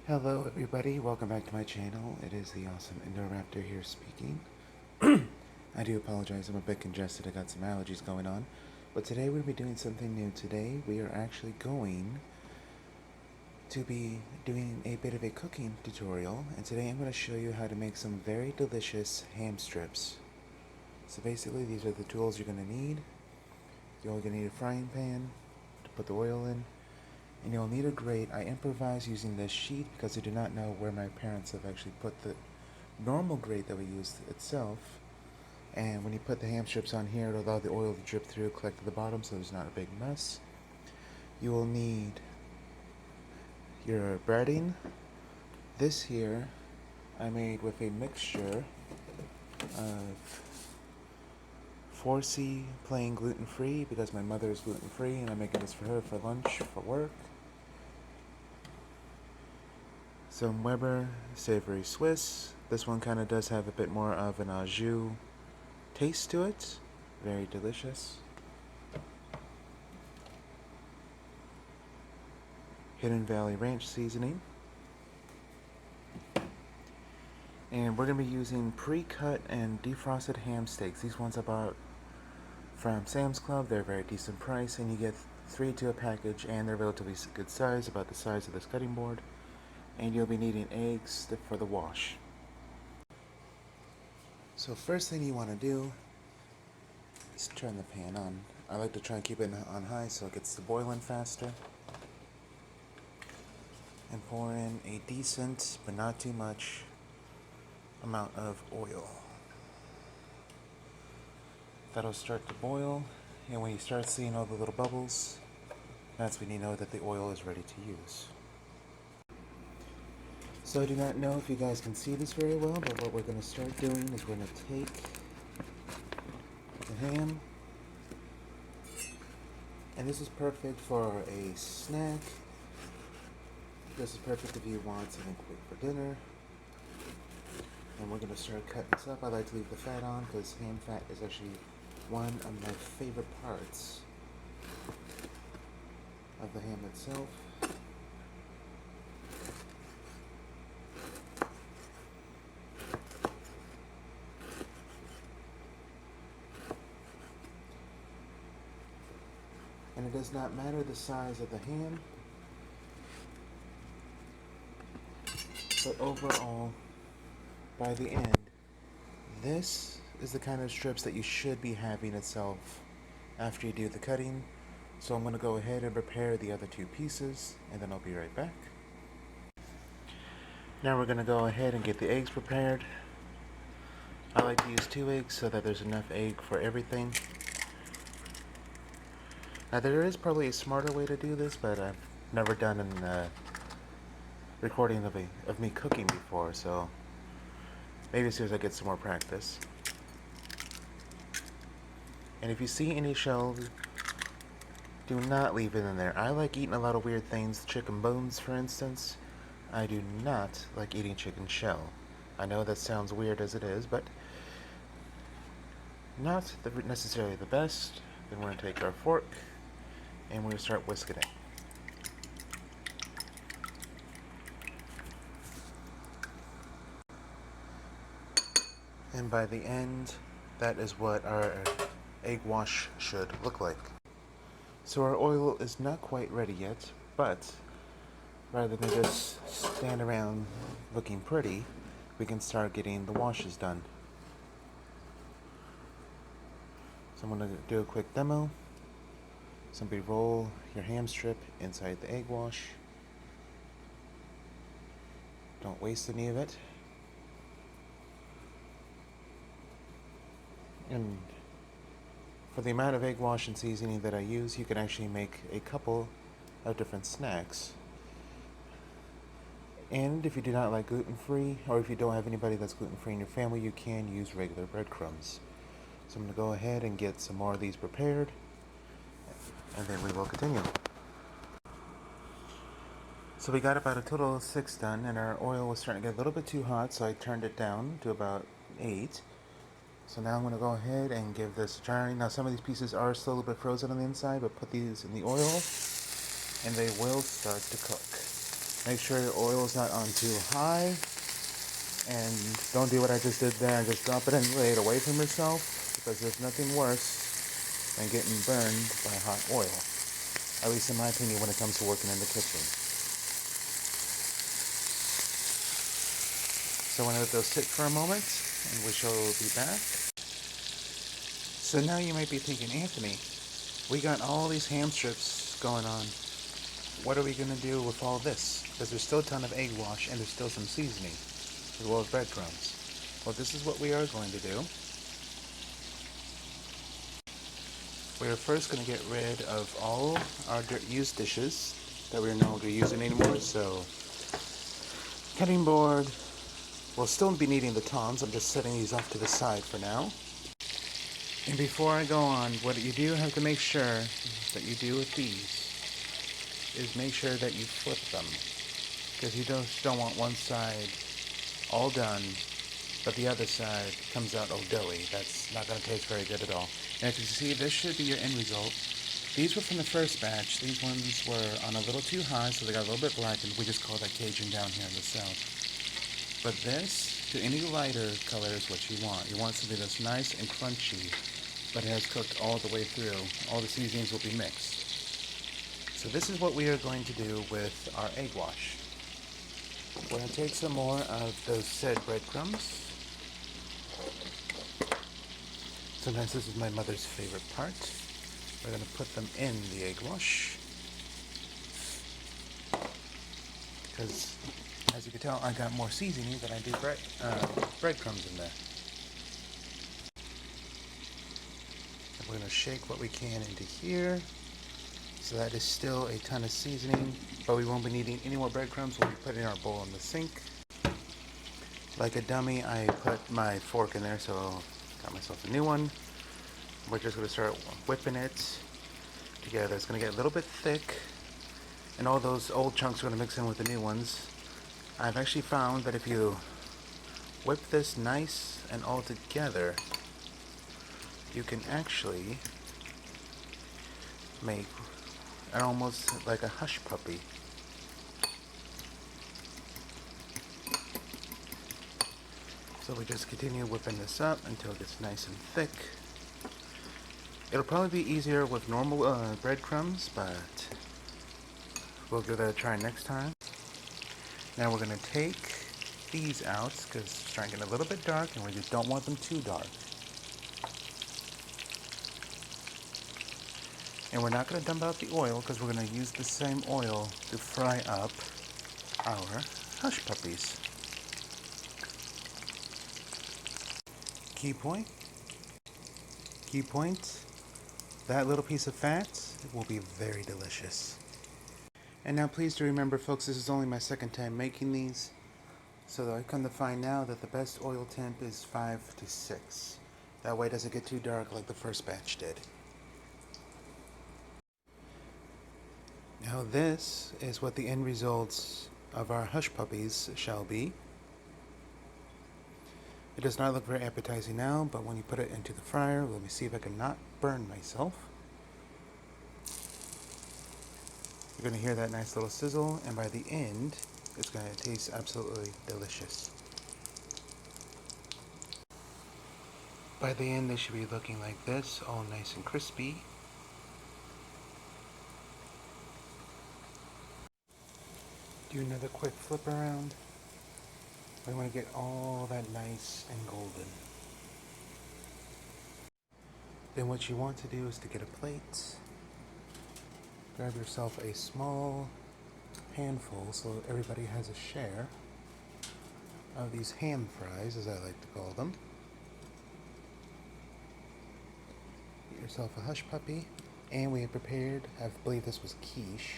Hello everybody, welcome back to my channel. It is the awesome Indoraptor here speaking. I do apologize, I'm a bit congested, I got some allergies going on. But today we'll be doing something new. Today we are actually going to be doing a bit of a cooking tutorial. And today I'm going to show you how to make some very delicious ham strips. So basically these are the tools you're going to need. You're only going to need a frying pan to put the oil in. And you'll need a grate. I improvise using this sheet because I do not know where my parents have actually put the normal grate that we use itself. And when you put the ham strips on here, it'll allow the oil to drip through, collect to the bottom so there's not a big mess. You will need your breading. This here I made with a mixture of 4C plain gluten-free because my mother is gluten-free and I'm making this for her for lunch, for work. Some Weber Savory Swiss. This one kind of does have a bit more of an au jus taste to it. Very delicious. Hidden Valley Ranch seasoning. And we're going to be using pre-cut and defrosted ham steaks. These ones I bought from Sam's Club. They're a very decent price and you get 3 to a package and they're relatively good size, about the size of this cutting board. And you'll be needing eggs for the wash. So first thing you want to do is turn the pan on. I like to try and keep it on high so it gets to boiling faster. And pour in a decent, but not too much, amount of oil. That'll start to boil, and when you start seeing all the little bubbles, that's when you know that the oil is ready to use. So I do not know if you guys can see this very well, but what we're going to start doing is we're going to take the ham, and this is perfect for a snack. This is perfect if you want something quick for dinner. And we're going to start cutting this up. I like to leave the fat on because ham fat is actually one of my favorite parts of the ham itself. And it does not matter the size of the ham, but overall, by the end, this is the kind of strips that you should be having itself after you do the cutting. So I'm going to go ahead and prepare the other 2 pieces, and then I'll be right back. Now we're going to go ahead and get the eggs prepared. I like to use 2 eggs so that there's enough egg for everything. Now there is probably a smarter way to do this, but I've never done an recording of me cooking before, so maybe as soon as I get some more practice. And if you see any shells, do not leave it in there. I like eating a lot of weird things, chicken bones for instance. I do not like eating chicken shell. I know that sounds weird as it is, but not necessarily the best. Then we're going to take our fork and we're going to start whisking it. And by the end, that is what our egg wash should look like. So our oil is not quite ready yet, but rather than just stand around looking pretty, we can start getting the washes done. So I'm going to do a quick demo. Simply roll your ham strip inside the egg wash. Don't waste any of it. And for the amount of egg wash and seasoning that I use, you can actually make a couple of different snacks. And if you do not like gluten-free, or if you don't have anybody that's gluten-free in your family, you can use regular breadcrumbs. So I'm going to go ahead and get some more of these prepared, and then we will continue. So we got about a total of 6 done, and our oil was starting to get a little bit too hot, so I turned it down to about 8. So now I'm going to go ahead and give this a try. Now some of these pieces are still a little bit frozen on the inside, but put these in the oil and they will start to cook. Make sure your oil is not on too high. And don't do what I just did there and just drop it and lay it away from yourself, because there's nothing worse than getting burned by hot oil. At least in my opinion when it comes to working in the kitchen. So I'm going to let those sit for a moment and we shall be back. So now you might be thinking, Anthony, we got all these ham strips going on. What are we going to do with all this? Because there's still a ton of egg wash and there's still some seasoning, as well as breadcrumbs. Well, this is what we are going to do. We are first going to get rid of all our used dishes that we're no longer using anymore. So, cutting board. We'll still be needing the tongs. I'm just setting these off to the side for now. And before I go on, what you do have to make sure that you do with these is make sure that you flip them. Because you just don't want one side all done, but the other side comes out all doughy. That's not going to taste very good at all. And as you see, this should be your end result. These were from the first batch. These ones were on a little too high, so they got a little bit blackened. We just call that Cajun down here in the South. But this, to any lighter color, is what you want. You want something that's nice and crunchy, but has cooked all the way through. All the seasonings will be mixed. So this is what we are going to do with our egg wash. We're going to take some more of those said breadcrumbs. Sometimes this is my mother's favorite part. We're going to put them in the egg wash. Because, as you can tell, I got more seasoning than I do breadcrumbs in there. And we're going to shake what we can into here. So that is still a ton of seasoning, but we won't be needing any more breadcrumbs. We'll be putting our bowl in the sink. Like a dummy, I put my fork in there, so got myself a new one. We're just going to start whipping it together. It's going to get a little bit thick, and all those old chunks are going to mix in with the new ones. I've actually found that if you whip this nice and all together, you can actually make almost like a hush puppy. So we just continue whipping this up until it gets nice and thick. It'll probably be easier with normal breadcrumbs, but we'll give that a try next time. Now we're going to take these out because it's starting to get a little bit dark and we just don't want them too dark. And we're not going to dump out the oil because we're going to use the same oil to fry up our hush puppies. Key point, that little piece of fat will be very delicious. And now please do remember, folks, this is only my second time making these. So I come to find now that the best oil temp is 5 to 6. That way it doesn't get too dark like the first batch did. Now this is what the end results of our hush puppies shall be. It does not look very appetizing now, but when you put it into the fryer, let me see if I can not burn myself. You're going to hear that nice little sizzle, and by the end, it's going to taste absolutely delicious. By the end, they should be looking like this, all nice and crispy. Do another quick flip around. We want to get all that nice and golden. Then what you want to do is to get a plate. Grab yourself a small handful so everybody has a share of these ham fries, as I like to call them. Get yourself a hush puppy. And we have prepared, I believe this was quiche,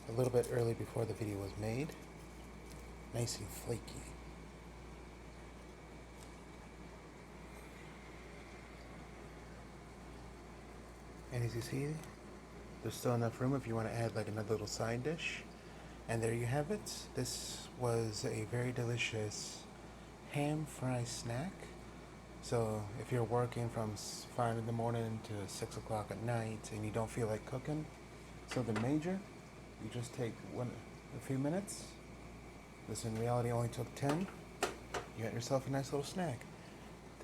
a little bit early before the video was made. Nice and flaky. And as you see, there's still enough room if you want to add like another little side dish. And there you have it. This was a very delicious ham fry snack. So if you're working from 5 in the morning to 6 o'clock at night and you don't feel like cooking something major, You just take a few minutes. This in reality only took 10. You got yourself a nice little snack.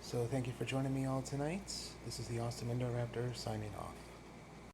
So thank you for joining me all tonight. This is the Awesome Indoor Raptor signing off.